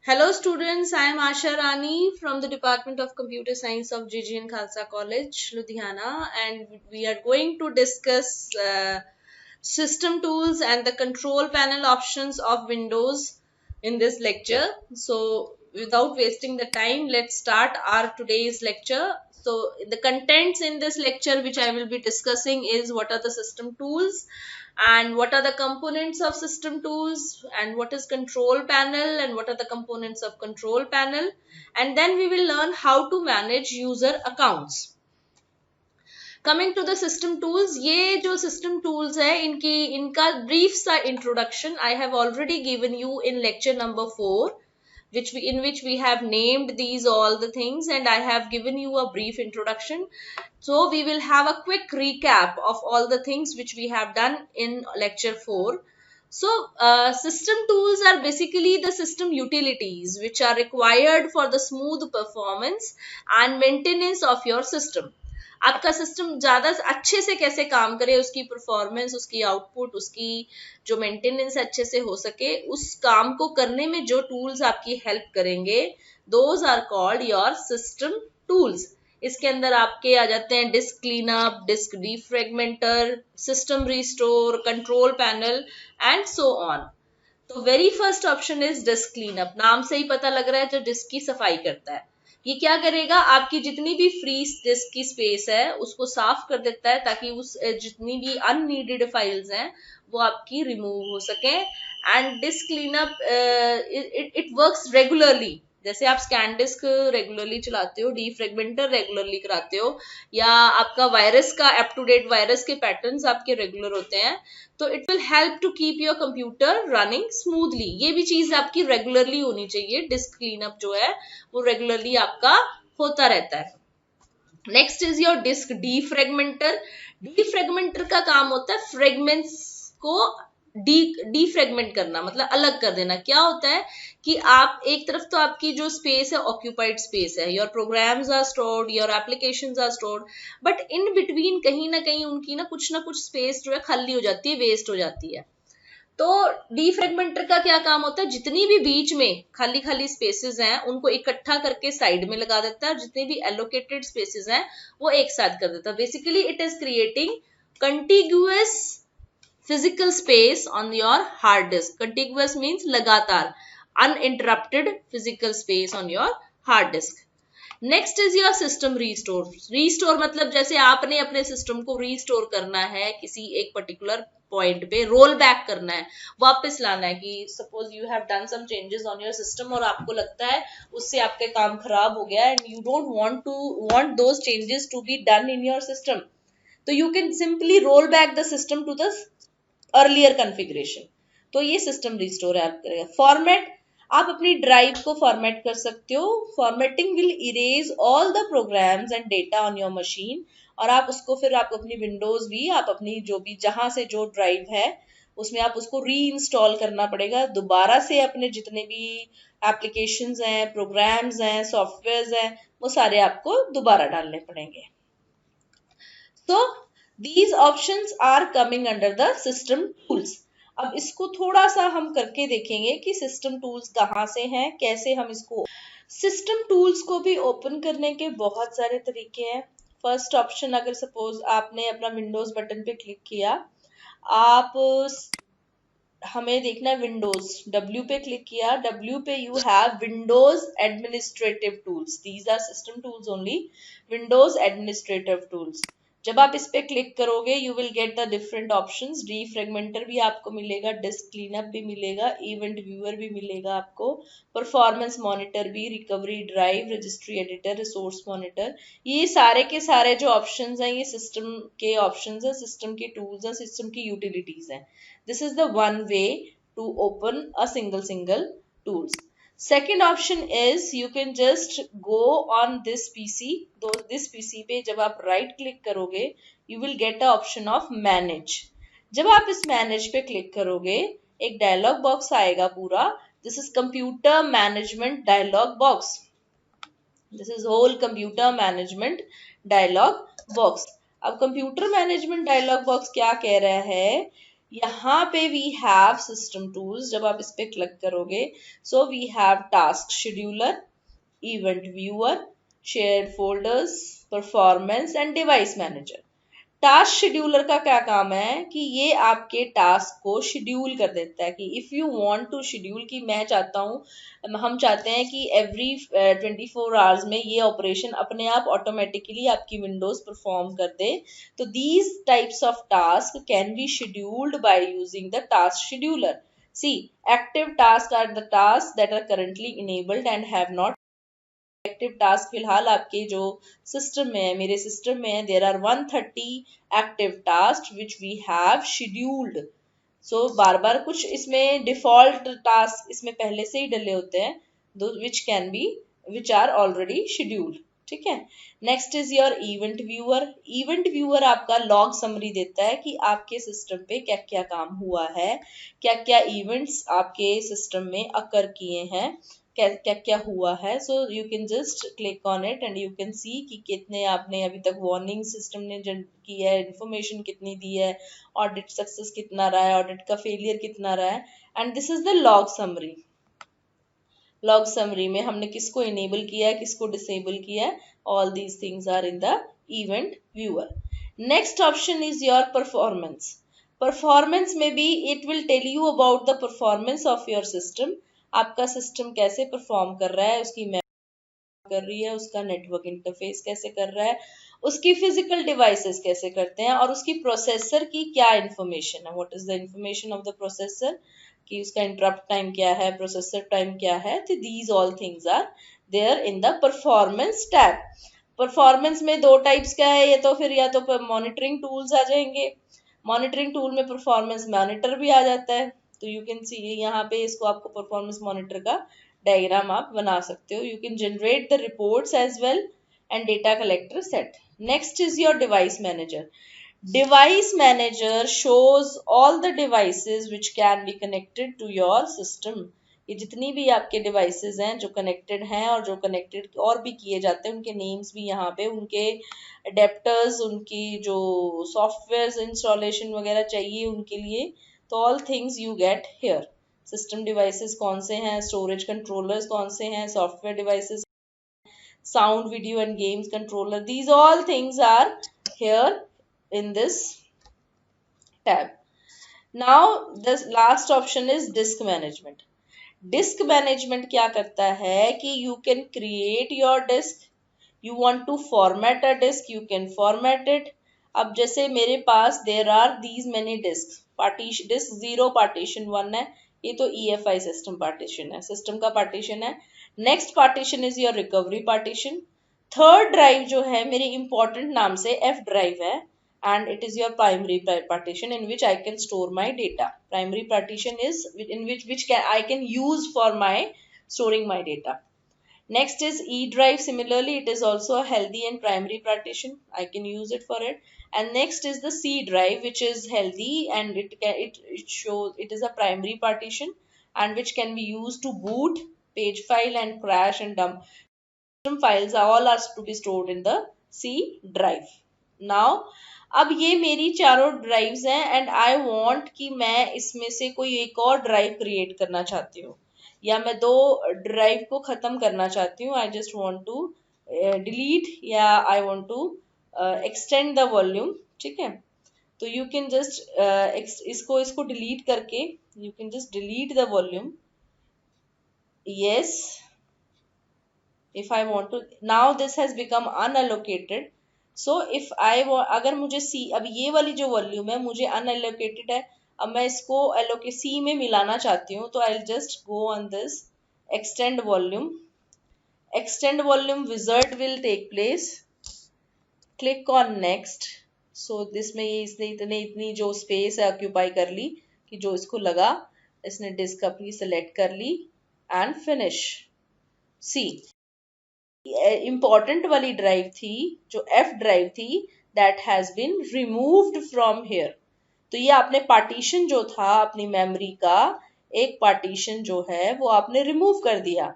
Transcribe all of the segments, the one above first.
Hello students, I am Asha Rani from the Department of Computer Science of GGN Khalsa College, Ludhiana, and we are going to discuss system tools and the control panel options of Windows in this lecture. So without wasting the time, let's start our today's lecture. So the contents in this lecture which I will be discussing is what are the system tools and what are the components of system tools and what is control panel and what are the components of control panel, and then we will learn how to manage user accounts. Coming to the system tools, ये जो system tools है इनका brief सा introduction I have already given you in lecture number 4, in which we have named these all the things and I have given you a brief introduction. So we will have a quick recap of all the things which we have done in lecture 4. So system tools are basically the system utilities which are required for the smooth performance and maintenance of your system. आपका system ज्यादा अच्छे से कैसे काम करे, उसकी performance, उसकी output, उसकी जो मेंटेनेंस अच्छे से हो सके, उस काम को करने में जो टूल्स आपकी हेल्प करेंगे, those are called your system tools. इसके अंदर आपके आ जाते हैं disk cleanup, disk defragmenter, system restore, control panel and so on. तो very first option is disk cleanup. नाम से ही पता लग रहा है, जो डिस्क की सफाई करता है. ये क्या करेगा, आपकी जितनी भी फ्री डिस्क की स्पेस है उसको साफ कर देता है ताकि उस जितनी भी अननीडेड फाइल्स हैं वो आपकी रिमूव हो सके. And disc cleanup it works regularly. जैसे आप स्कैन डिस्क रेगुलरली चलाते हो, डीफ्रेगमेंटर रेगुलरली कराते हो, या आपका वायरस का अप टू डेट वायरस के पैटर्न्स आपके रेगुलर होते हैं, तो it will help to keep your computer running smoothly. ये भी चीज आपकी रेगुलरली होनी चाहिए. डिस्क क्लीनअप जो है वो रेगुलरली आपका होता रहता है. Next is your disk defragmenter. Defragmenter का काम होता है फ्रेगमेंट्स को डीफ्रेगमेंट करना, मतलब अलग कर देना. क्या होता है कि आप एक तरफ तो आपकी जो स्पेस है ऑक्यूपाइड स्पेस है, your programs are stored, your applications are stored, but in between कहीं ना कहीं उनकी ना कुछ स्पेस जो है खाली हो जाती है, वेस्ट हो जाती है. तो डीफ्रेगमेंटर का क्या काम होता है, जितनी भी बीच में खाली खाली स्पेसेस हैं उनको इकट्ठा करके साइड में लगा देता है, जितने भी एलोकेटेड स्पेसेस हैं वो एक साथ कर देता है. Basically it is creating contiguous physical space on your hard disk. Contiguous means लगातार, uninterrupted physical space on your hard disk. Next is your system restore. Restore मतलब जैसे आपने अपने सिस्टम को रीस्टोर करना है, किसी एक पर्टिकुलर पॉइंट पे रोल बैक करना है, वापस लाना है. कि suppose you have done some changes on your system और आपको लगता है उससे आपके काम खराब हो गया and you don't want those changes to be done in your system, तो you can simply roll back the system to the earlier configuration. तो ये सिस्टम रिस्टोर हेल्प करेगा. फॉर्मेट, आप अपनी ड्राइव को फॉर्मेट कर सकते हो. Formatting will erase all the programs and data on your machine, और आप उसको फिर आप अपनी विंडोज भी, आप अपनी जो भी जहां से जो ड्राइव है उसमें आप उसको री इंस्टॉल करना पड़ेगा. दोबारा से अपने जितने भी एप्लीकेशंस हैं, प्रोग्राम्स हैं, सॉफ्टवेयर हैं, वो सारे आपको दोबारा डालने पड़ेंगे. तो these options are coming under the system tools. अब इसको थोड़ा सा हम करके देखेंगे कि सिस्टम टूल्स कहाँ से हैं, कैसे हम इसको. सिस्टम टूल्स को भी ओपन करने के बहुत सारे तरीके हैं. फर्स्ट ऑप्शन, अगर सपोज आपने अपना विंडोज बटन पे क्लिक किया, आप हमें देखना है विंडोज, डब्ल्यू पे क्लिक किया, डब्ल्यू पे you have windows administrative tools. These are system tools only, windows administrative tools. जब आप इस पे क्लिक करोगे you will get the different options. Defragmenter भी आपको मिलेगा, डिस्क क्लीनअप भी मिलेगा, इवेंट व्यूअर भी मिलेगा आपको, परफॉर्मेंस मॉनिटर भी, recovery drive, registry editor, resource monitor. ये सारे के सारे जो ऑप्शंस हैं ये सिस्टम के ऑप्शंस हैं, सिस्टम के टूल्स हैं, सिस्टम की यूटिलिटीज हैं. This is the one way to open a single tools. Second option is you can just go on this PC. This PC पे जब आप राइट क्लिक करोगे you will get a option of manage. जब आप इस manage पे click करोगे एक डायलॉग बॉक्स आएगा पूरा. This is computer management dialog box. This is whole computer management dialog box. अब कंप्यूटर मैनेजमेंट डायलॉग बॉक्स क्या कह रहा है, यहाँ पे वी हैव सिस्टम टूल्स, जब आप इस पे क्लिक करोगे, so we have task scheduler, event viewer, shared folders, performance and device manager. Task scheduler का क्या काम है कि ये आपके टास्क को शेड्यूल कर देता है कि if you want to schedule, कि मैं चाहता हूँ, हम चाहते हैं कि एवरी 24 आवर्स में ये ऑपरेशन अपने आप ऑटोमेटिकली आपकी विंडोज परफॉर्म कर दे। तो these types of task can be scheduled by using the task scheduler. See, active task are the task that are currently enabled and have not active task फिलहाल आपके जो system में है, मेरे सिस्टम में है, there are 130 active task which we have scheduled. So बार बार कुछ इसमें डिफॉल्ट टास्क इसमें पहले से ही डले होते हैं, which can be, which are already scheduled. ठीक है। Next is your event viewer. Event viewer आपका लॉग समरी देता है कि आपके सिस्टम पे क्या क्या काम हुआ है, क्या क्या इवेंट्स आपके सिस्टम में अकर किए हैं, क्या क्या क्या हुआ है। सो you can just click on it and you can see कि कितने आपने अभी तक वार्निंग सिस्टम ने की है, इंफॉर्मेशन कितनी दी है, ऑडिट सक्सेस कितना रहा है, ऑडिट का फेलियर कितना रहा है, and this is the log summary. Log summary में हमने किसको इनेबल किया है, किसको डिसेबल किया है, all these things are in the event viewer. Next option is your performance. Performance में भी it will tell you about the performance of your system. आपका सिस्टम कैसे परफॉर्म कर रहा है, उसकी कर रही है, उसका नेटवर्क इंटरफेस कैसे कर रहा है, उसकी फिजिकल डिवाइसेस कैसे करते हैं, और उसकी प्रोसेसर की क्या इंफॉर्मेशन है, what is the information of the processor, कि उसका इंटरप्ट टाइम क्या है, प्रोसेसर टाइम क्या है। तो these all things are there in the performance tab. Performance में दो टाइप्स का है, ये तो फिर या तो मॉनिटरिंग टूल्स आ जाएंगे, मॉनिटरिंग टूल में परफॉर्मेंस मॉनिटर भी आ जाता है। तो यू कैन सी यहाँ पे इसको आपको परफॉर्मेंस मॉनिटर का डायग्राम आप बना सकते हो। You can generate the reports as well and data collector set. Next is your device manager. Device manager shows all the devices which can be connected to your system। ये जितनी भी आपके devices हैं जो कनेक्टेड हैं और जो connected और भी किए जाते हैं, उनके नेम्स भी यहाँ पे, उनके अडेप्टर्स, उनकी जो सॉफ्टवेयर इंस्टॉलेशन वगैरह चाहिए उनके लिए, तो all things you get here. System devices कौन से हैं, स्टोरेज कंट्रोलर्स कौन से हैं, software devices, sound, video and games controller, these all things are here in this tab. Now the last option is disk management. Disk management क्या करता है कि you can create your disk, you want to format a disk, you can format it। अब जैसे मेरे पास there are these many disks, partition disk 0 partition 1 है, ये तो EFI system partition है, system का partition है। Next partition is your recovery partition. Third drive जो है मेरे इंपॉर्टेंट नाम से F ड्राइव है, and it is your primary partition in which I can store my data। Primary partition is in which I can use for my storing my data। Next is E drive. Similarly, it is also a healthy and primary partition, I can use it for it। And next is the C drive, which is healthy and it shows it is a primary partition and which can be used to boot, page file and crash and dump files, all are to be stored in the C drive। Now अब ये मेरी चारों drives हैं and I want कि मैं इसमें से कोई एक और ड्राइव क्रिएट करना चाहती हूँ, या मैं दो ड्राइव को खत्म करना चाहती हूँ। I just want to delete, या I want to extend the volume. ठीक है, तो यू कैन जस्ट इसको डिलीट करके you can just delete the volume. yes, if I want to, now this has become unallocated। so if I want, अगर मुझे C, अब ये वाली जो वॉल्यूम है मुझे unallocated है, अब मैं इसको allocate C में मिलाना चाहती हूँ, तो I'll just go on this extend volume। extend volume wizard will take place। click on next। so this में ये इसने इतनी जो स्पेस है ऑक्यूपाई कर ली कि जो इसको लगा, इसने डिस्क अपनी सेलेक्ट कर ली एंड फिनिश। सी, इंपॉर्टेंट वाली ड्राइव थी जो F ड्राइव थी, that has been removed from here. तो ये आपने पार्टीशन जो था अपनी मेमोरी का, एक पार्टीशन जो है वो आपने रिमूव कर दिया।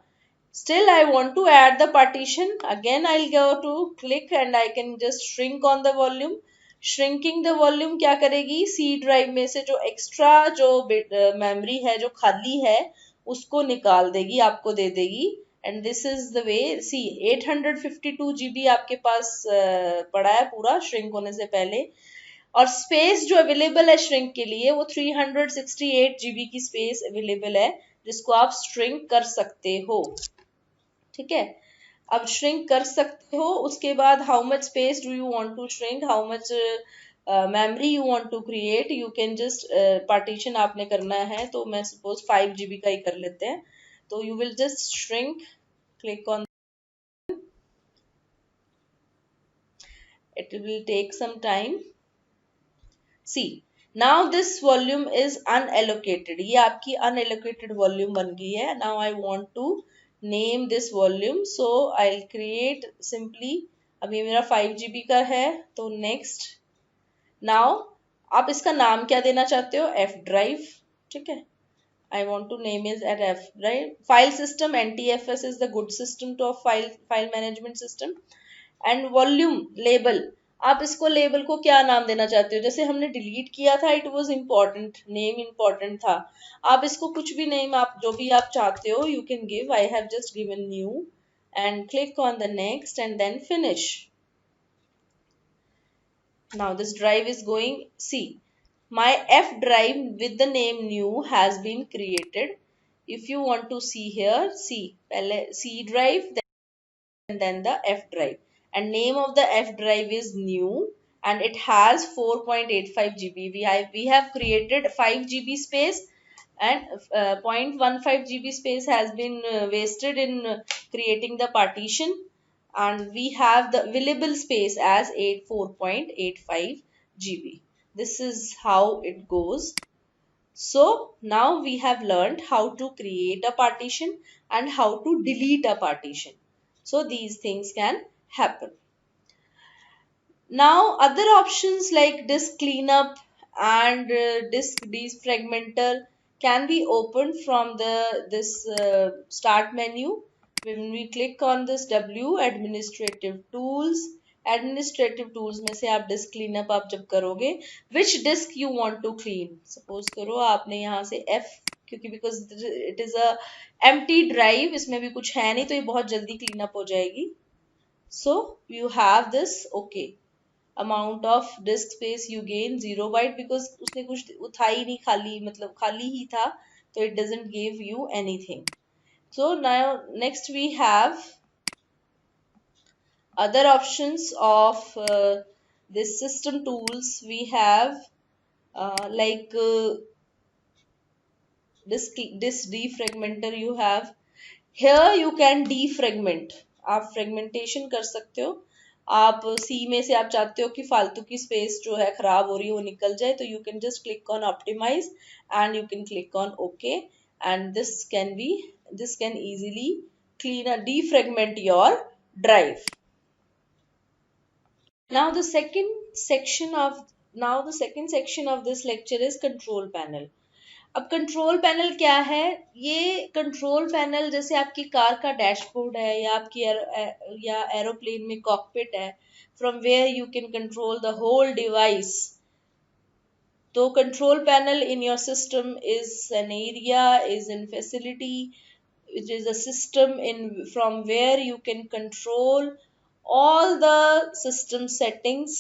Still I want to add the partition, again I will go to click and I can just shrink on the volume. Shrinking the volume क्या करेगी, सी ड्राइव में से जो एक्स्ट्रा जो मेमोरी है जो खाली है उसको निकाल देगी, आपको दे देगी। And this is the way, see 852 GB आपके पास पड़ा है पूरा श्रिंक होने से पहले, और स्पेस जो अवेलेबल है श्रिंक के लिए वो 368 जीबी की स्पेस अवेलेबल है जिसको आप श्रिंक कर सकते हो। ठीक है, अब श्रिंक कर सकते हो, उसके बाद how much space do you want to shrink, how much memory you want to create, you can just partition आपने करना है तो मैं सपोज 5 जीबी का ही कर लेते हैं, तो you will just shrink, click on, it will take some time. See, now this volume is unallocated, ये आपकी unallocated volume बन गई है। Now I want to name this volume, so I'll create simply, अब ये मेरा 5 GB का है तो next। Now आप इसका नाम क्या देना चाहते हो, F drive, ठीक है, I want to name it at F drive। File system, NTFS is the good system to file management system। And volume label, आप इसको लेबल को क्या नाम देना चाहते हो, जैसे हमने डिलीट किया था it was important, name important था, आप इसको कुछ भी नेम आप जो भी आप चाहते हो you can give, I have just given new and click on the next and then finish. Now this drive is going, see my F drive with the name new has been created। if you want to see here, see पहले C drive and then the F drive, and name of the F drive is new and it has 4.85 GB, we have created 5 GB space and 0.15 GB space has been wasted in creating the partition, and we have the available space as 4.85 GB. This is how it goes. So now we have learned how to create a partition and how to delete a partition. So these things can happen. Now other options like disk cleanup and disk defragmenter can be opened from this start menu. When we click on this W, administrative tools, administrative tools में से आप disk cleanup आप जब करोगे, which disk you want to clean, suppose करो आपने यहाँ से F, क्योंकि because it is a empty drive, इसमें भी कुछ है नहीं तो ये बहुत जल्दी क्लीन अप हो जाएगी। So you have this okay, amount of disk space you gain 0 byte, because उसने कुछ था ही नहीं, खाली मतलब खाली ही था, तो it doesn't give you anything. So now next we have other options of this system tools. We have like disk defragmenter you have, here you can defragment, आप fragmentation कर सकते हो, आप C में से आप चाहते हो कि फालतू की स्पेस जो है खराब हो रही है वो निकल जाए, तो you can just click on optimize and you can click on OK, and this can easily clean or defragment your drive. Now the second section of this lecture is control panel. अब control panel क्या है, ये control panel जैसे आपकी car का dashboard है या आपकी या एरोप्लेन में कॉकपिट है, from where you can control the whole device. तो control panel in your system is an area, is in facility, it is a system from where you can control all the system settings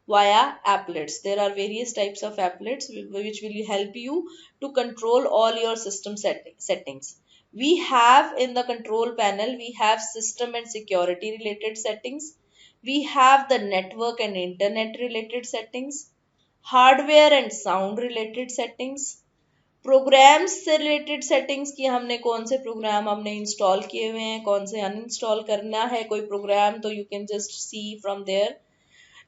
via applets. There are various types of applets which will help you to control all your system settings. We have in the control panel, we have system and security related settings. We have the network and internet related settings, hardware and sound related settings, programs से related settings की हमने कौन से programme हमने install किए हुए हैं, कौन से अनइंस्टॉल करना है कोई प्रोग्राम, तो you can just see from there.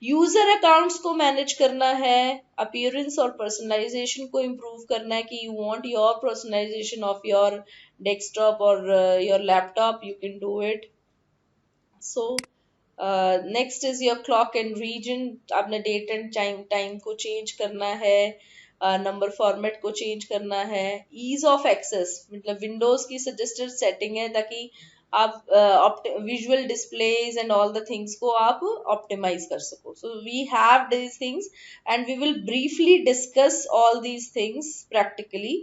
User accounts को मैनेज करना है, अपीयरेंस और पर्सनलाइजेशन को इम्प्रूव करना है कि you want your personalization of your desktop और your laptop, you can do it. So next is your clock and region, आपने डेट एंड टाइम को चेंज करना है, नंबर फॉर्मेट को चेंज करना है। ईज ऑफ एक्सेस मतलब विंडोज की सजेस्टेड सेटिंग है ताकि आप visual displays and all the things को आप ऑप्टिमाइज कर सको. So we have these things and we will briefly discuss all these things practically.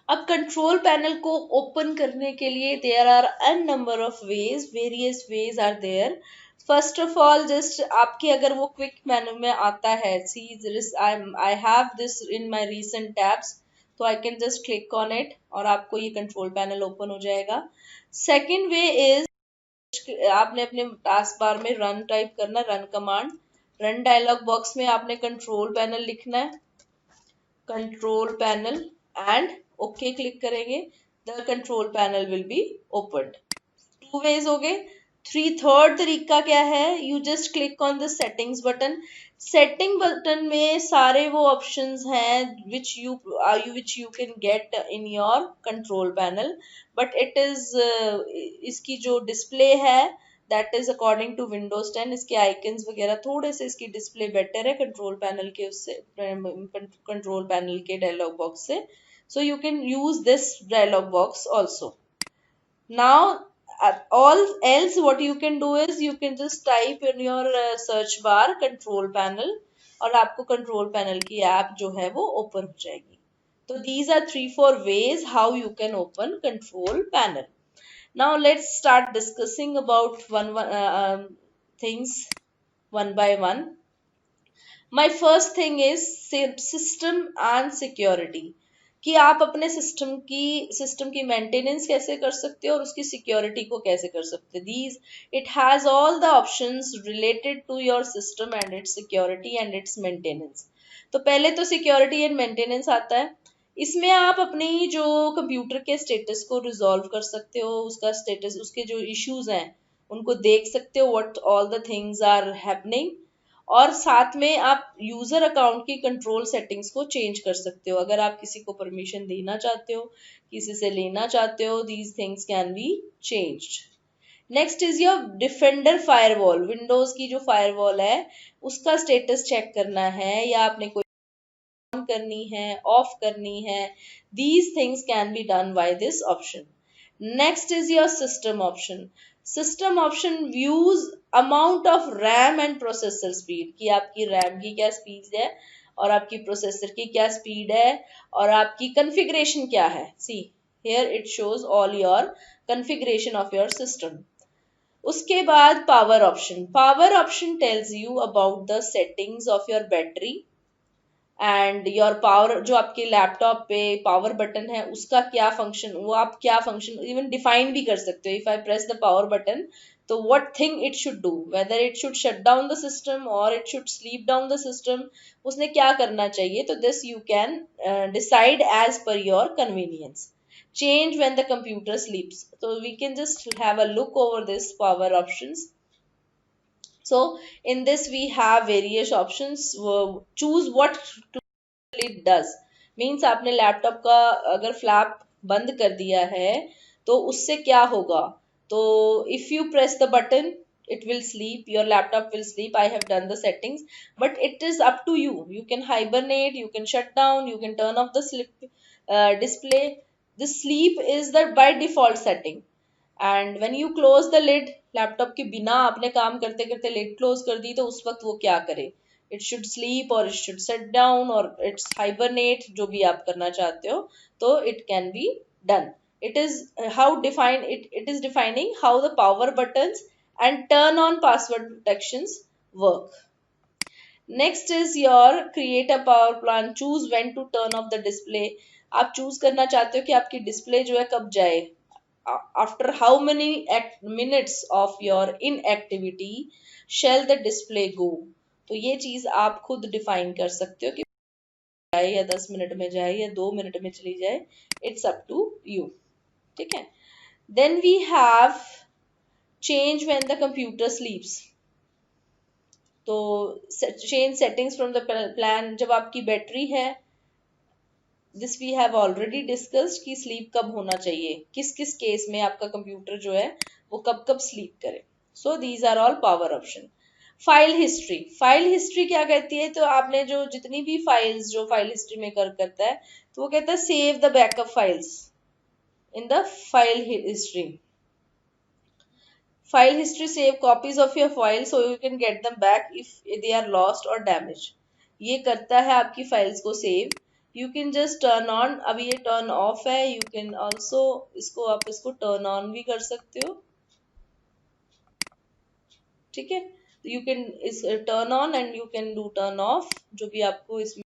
अब कंट्रोल पैनल को ओपन करने के लिए there are an number of ways, various ways are there. First of all just आपके अगर वो quick menu में आता है, see I have this in my recent tabs, तो I can just click on it और आपको ये कंट्रोल पैनल ओपन हो जाएगा. सेकेंड वे इज आपने अपने टास्क बार में रन टाइप करना, run command. Run dialog box में आपने कंट्रोल पैनल लिखना है, control panel, and okay click करेंगे. The control panel will be opened. Two ways हो गए. थर्ड तरीका क्या है, you just click on the settings button. Setting button में सारे वो ऑप्शंस हैं which you can get in your control panel, but it is इसकी जो डिस्प्ले है that is according to Windows 10, इसके आइकन्स वगैरह थोड़े से इसकी डिस्प्ले बेटर है कंट्रोल पैनल के उससे, कंट्रोल पैनल के डायलॉग बॉक्स से. So you can use this dialog box also. Now, all else what you can do is you can just type in your search bar control panel और आपको control panel की app जो है वो open हो जाएगी. तो these are 3-4 ways how you can open control panel. Now let's start discussing about things one by one. My first thing is system and security. कि आप अपने सिस्टम की मेंटेनेंस कैसे कर सकते हो और उसकी सिक्योरिटी को कैसे कर सकते हो. These it has all the options related to your system and its security and its maintenance. तो पहले तो सिक्योरिटी एंड मेंटेनेंस आता है. इसमें आप अपनी जो कंप्यूटर के स्टेटस को रिजॉल्व कर सकते हो, उसका स्टेटस, उसके जो इश्यूज हैं उनको देख सकते हो, what all the things are happening. और साथ में आप यूजर अकाउंट की कंट्रोल सेटिंग्स को चेंज कर सकते हो. अगर आप किसी को परमिशन देना चाहते हो, किसी से लेना चाहते हो, these things can be changed. Next is your defender firewall. Windows की जो फायरवॉल है उसका स्टेटस चेक करना है या आपने कोई ऑन करनी है, ऑफ करनी है. These things can be done by this option. Next is your system option. System option views amount of RAM and processor speed, कि आपकी रैम की क्या स्पीड है और आपकी प्रोसेसर की क्या स्पीड है और आपकी कॉन्फ़िगरेशन क्या है. See here it shows all your configuration of your system. उसके बाद power option. Power option tells you about the settings of your battery and your power. जो आपके लैपटॉप पे पावर बटन है उसका क्या फंक्शन, वो आप क्या फंक्शन इवन डिफाइन भी कर सकते हो. If I press the power button, तो what thing it should do, whether it should shut down the system or it should sleep down the system, उसने क्या करना चाहिए. तो this you can decide as per your convenience. Change when the computer sleeps. So we can just have a look over this power options. So in this we have various options. Choose what it does. Means आपने laptop का अगर flap बंद कर दिया है तो उससे क्या होगा. तो if you press the button, it will sleep, your laptop will sleep. I have done the settings, but it is up to you. You can hibernate, you can shut down, you can turn off the display. The sleep is the by default setting. And when you close the lid, laptop के बिना आपने काम करते करते lid close कर दी तो उस वक्त वो क्या करे. It should sleep or it should shut down or it's hibernate, जो भी आप करना चाहते हो तो it can be done. It is it is defining how the power buttons and turn on password protections work. Next is your create a power plan. Choose when to turn off the display. आप choose करना चाहते हो कि आपकी display जो है कब जाए. After how many minutes of your inactivity shall the display go. तो ये चीज आप खुद define कर सकते हो कि जाए या 10 मिनट में जाए या 2 मिनट में चली जाए. It's up to you. ठीक है. Then we have change when the computer sleeps. तो change settings from the plan. जब आपकी बैटरी है, this we have already discussed कि स्लीप कब होना चाहिए, किस किस केस में आपका कंप्यूटर जो है वो कब कब स्लीप करे. So these are all power option. File history. File history क्या कहती है, तो आपने जो जितनी भी फाइल्स जो फाइल हिस्ट्री में करता है तो वो कहता है save the backup files. in the file history. File history save copies of your file so you can get them back if they are lost or damaged. ये करता है आपकी फाइल्स को save. You can just turn on. अभी ये turn off है. You can also आप इसको turn on भी कर सकते हो. ठीक है. You can turn on and you can do turn off जो भी आपको इसमें.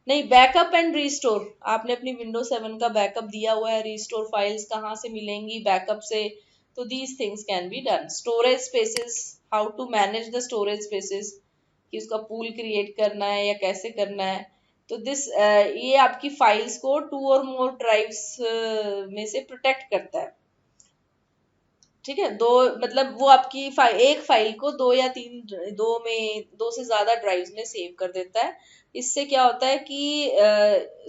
नहीं, बैकअप एंड रिस्टोर. आपने अपनी विंडोज 7 का बैकअप दिया हुआ है. रिस्टोर फाइल्स कहाँ से मिलेंगी बैकअप से? तो these things can be done. Storage spaces, how to manage the storage spaces, कि उसका पूल क्रिएट करना है या कैसे करना है. तो ये आपकी फाइल्स को 2 और मोर ड्राइव्स में से प्रोटेक्ट करता है. ठीक है. मतलब वो आपकी एक फाइल को 2 से ज्यादा ड्राइव्स में सेव कर देता है. इससे क्या होता है कि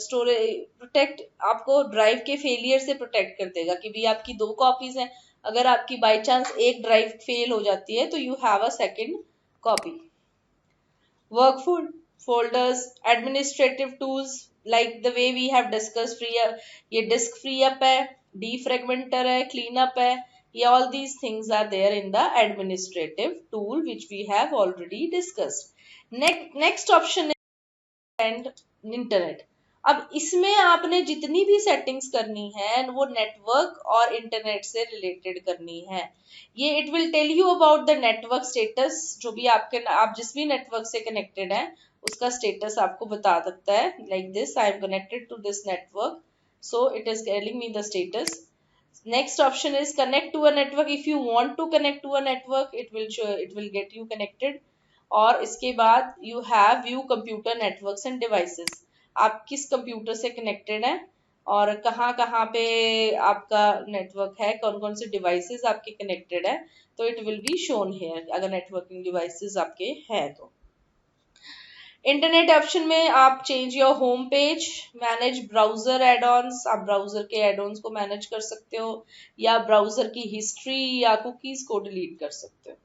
स्टोरेज प्रोटेक्ट आपको ड्राइव के फेलियर से प्रोटेक्ट कर देगा. कि भी आपकी 2 कॉपीज हैं, अगर आपकी बाय चांस एक ड्राइव फेल हो जाती है तो you have a second copy. Work folders, administrative tools like the way we have discussed. free ये disk free up है, defragmenter है, clean up है. ये all these things are there in the administrative tool which we have already discussed. Next option is and internet. अब इसमें आपने जितनी भी सेटिंग्स करनी है वो नेटवर्क और इंटरनेट से रिलेटेड करनी है. ये it will tell you about the network status. जो भी आप जिस भी नेटवर्क से कनेक्टेड है उसका स्टेटस आपको बता सकता है. Like this, I am connected to this network, so it is telling me the status. Next option is connect to a network. If you want to connect to a network, it will get you connected. और इसके बाद you have view computer networks and devices. आप किस computer से connected हैं और कहाँ कहाँ पे आपका नेटवर्क है, कौन कौन से डिवाइसेस आपके कनेक्टेड है, तो it will be shown here अगर नेटवर्किंग डिवाइसेस आपके हैं तो. इंटरनेट ऑप्शन में आप change your home page, manage browser add ons. आप ब्राउजर के एड ऑन्स को मैनेज कर सकते हो या ब्राउजर की हिस्ट्री या कुकीज को डिलीट कर सकते हो.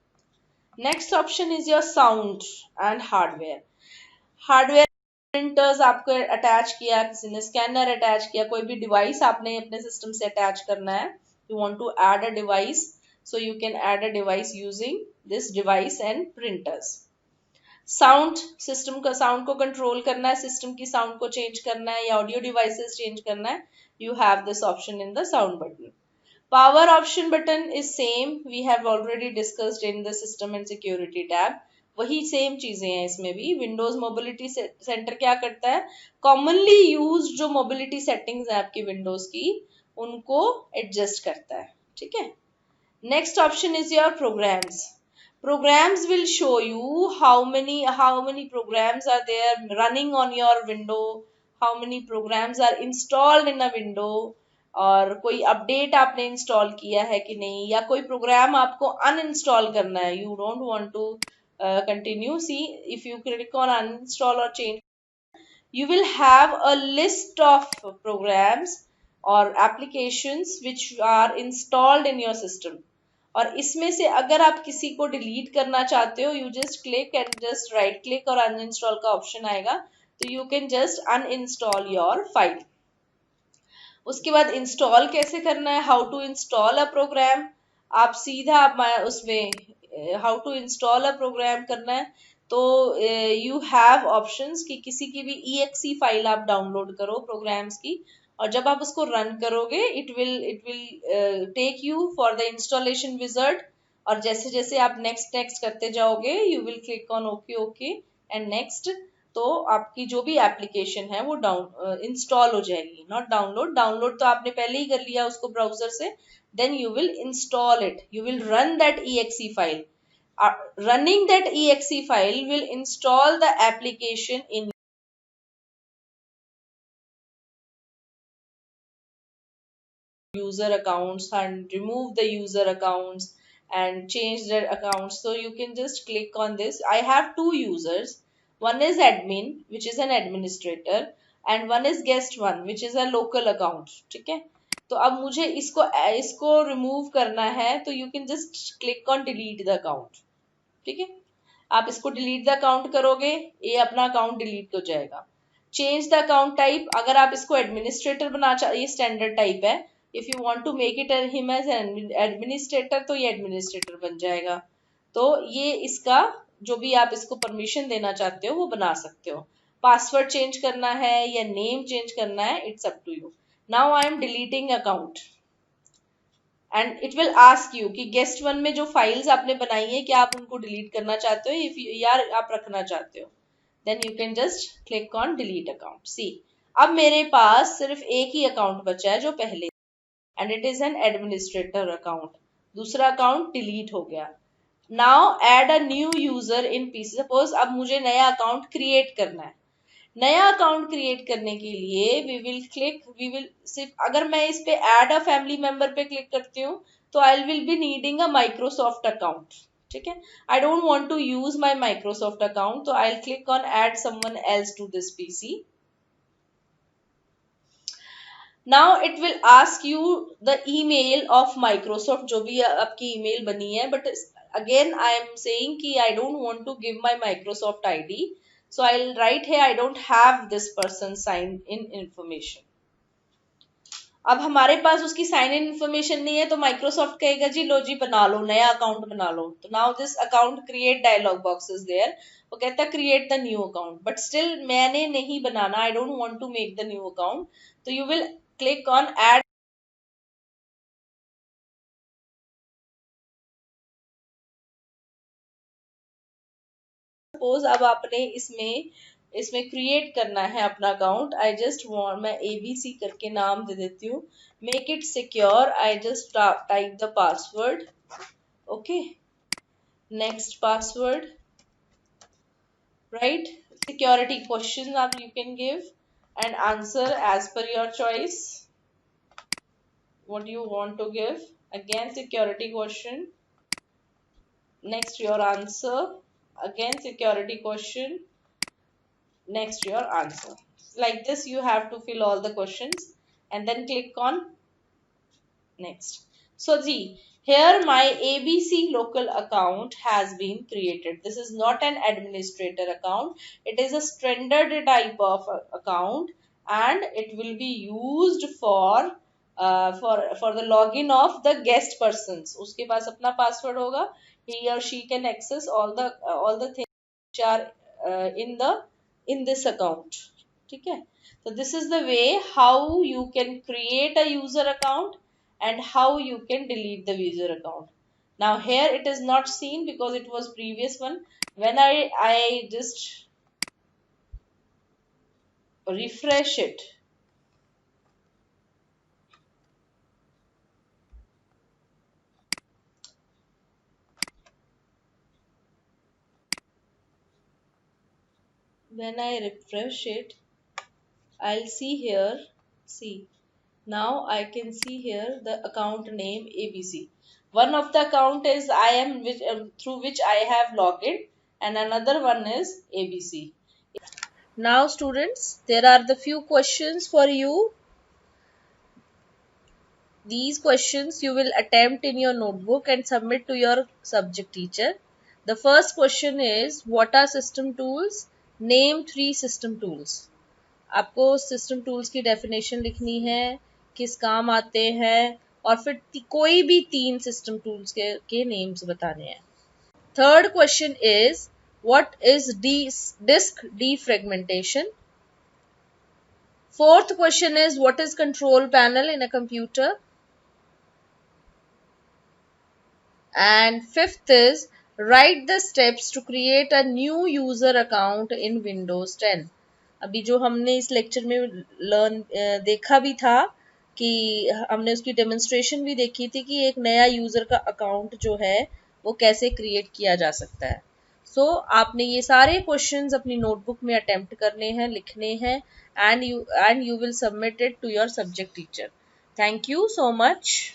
Next option is your sound and hardware. Hardware printers आपको अटैच किया, किसी ने स्कैनर अटैच किया, कोई भी डिवाइस आपने अपने सिस्टम से अटैच करना है. You want to add a device, so you can add a device using this device and printers. Sound, system का साउंड को कंट्रोल करना है, सिस्टम की साउंड को चेंज करना है या ऑडियो डिवाइसेस चेंज करना है. You have this option in the sound button. Power option button is same, we have already discussed in the system and security tab. वही सेम चीजें हैं इसमें भी. विंडोज मोबिलिटी सेंटर क्या करता है, कॉमनली यूज जो मोबिलिटी सेटिंग्स है आपकी विंडोज की उनको एडजस्ट करता है. ठीक है. Next option is your programs. Programs will show you how many programs are there running on your window, how many programs are installed in a window, और कोई अपडेट आपने इंस्टॉल किया है कि नहीं, या कोई प्रोग्राम आपको अनइंस्टॉल करना है, you don't want to continue. See, if you click on uninstall और change, you will have a list of programs or applications which are installed in your system. और इसमें से अगर आप किसी को डिलीट करना चाहते हो, you just click and just right click और अनइंस्टॉल का ऑप्शन आएगा, तो you can just uninstall your file. उसके बाद इंस्टॉल कैसे करना है, how to install a program. आप सीधा उसमें how to install a program करना है, तो यू हैव ऑप्शंस कि किसी की भी EXE फाइल आप डाउनलोड करो प्रोग्राम्स की, और जब आप उसको रन करोगे it will take you for the installation wizard. और जैसे जैसे आप नेक्स्ट नेक्स्ट करते जाओगे you will click on okay okay and next, तो आपकी जो भी एप्लीकेशन है वो इंस्टॉल हो जाएगी. नॉट डाउनलोड, डाउनलोड तो आपने पहले ही कर लिया उसको ब्राउजर से. Then you will install it, you will run that EXE file. Running that EXE file will install the application in user accounts and remove the user accounts and change their accounts. So you can just click on this. I have 2 users. One is admin, which is an administrator, and one is guest one, which is a local account. ठीक है. तो अब मुझे इसको remove करना है, तो you can just click on delete the account. ठीक है. आप इसको डिलीट द अकाउंट करोगे, ये अपना अकाउंट डिलीट हो जाएगा. चेंज द अकाउंट टाइप, अगर आप इसको एडमिनिस्ट्रेटर बना चाहिए, ये स्टैंडर्ड टाइप है, if you want to make it him as administrator तो ये एडमिनिस्ट्रेटर बन जाएगा। तो ये इसका जो भी आप इसको परमिशन देना चाहते हो वो बना सकते हो। पासवर्ड चेंज करना है या नेम चेंज करना है, it's up to you. Now I am deleting account and it will ask you कि गेस्ट वन में जो फाइल्स आपने बनाई है क्या आप उनको डिलीट करना चाहते हो या आप रखना चाहते हो। Then you can just click on delete account. See, अब मेरे पास सिर्फ एक ही अकाउंट बचा है जो पहले, and it is an administrator account. दूसरा अकाउंट डिलीट हो गया। Now add a new user in PC. Suppose अब मुझे नया अकाउंट क्रिएट करना है। नया अकाउंट क्रिएट करने के लिए वी विल सिर्फ, अगर मैं इस पे ऐड अ फैमिली मेंबर पे क्लिक करती हूँ तो I will be needing a Microsoft account. ठीक है, I don't want to use my Microsoft account, तो I click on add someone else to this PC. Now it will ask you the email of Microsoft, जो भी आपकी email बनी है, but again I am saying कि I don't want to give my Microsoft ID, so I'll write here I don't have this person sign in information. अब हमारे पास उसकी sign in information नहीं है तो माइक्रोसॉफ्ट कहेगा जी लो जी बना लो, नया अकाउंट बना लो। तो now this account create dialog box is there, वो कहता है create the new account, but still मैंने नहीं बनाना, I don't want to make the new account, तो you will click on add. Suppose अब आपने इसमें इसमें क्रिएट करना है अपना अकाउंट, आई जस्ट वांट, मैं एबीसी करके नाम दे देती हूँ, make it secure, I just type the password, okay, next password, right, security question आप you can give and answer as per your choice what you want to give, again security question, next your answer, again security question, next your answer. Like this you have to fill all the questions and then click on next. So see, here my ABC local account has been created. This is not an administrator account, it is a standard type of account and it will be used for the login of the guest persons. उसके पास अपना password होगा, he or she can access all the things which are in this account. ठीक है, so this is the way how you can create a user account and how you can delete the user account. Now here it is not seen because it was previous one. When I just refresh it, when I refresh it, I'll see here, see, now I can see here the account name ABC. One of the account is I am through which I have logged in and another one is ABC. Now students, there are the few questions for you. These questions you will attempt in your notebook and submit to your subject teacher. The first question is, what are system tools? Name 3 system tools. आपको system tools की definition लिखनी है, किस काम आते हैं, और फिर कोई भी 3 सिस्टम टूल्स के नेम्स बताने हैं। Third question is, what is disk defragmentation? Fourth question is, what is control panel in a computer? And fifth is, write the steps to create a new user account in Windows 10. अभी जो हमने इस lecture में देखा भी था कि हमने उसकी डेमोन्स्ट्रेशन भी देखी थी कि एक नया यूजर का अकाउंट जो है वो कैसे क्रिएट किया जा सकता है। सो आपने ये सारे क्वेश्चंस अपनी नोटबुक में अटेम्प्ट करने हैं, लिखने हैं, and you will submit it to your subject teacher. Thank you so much.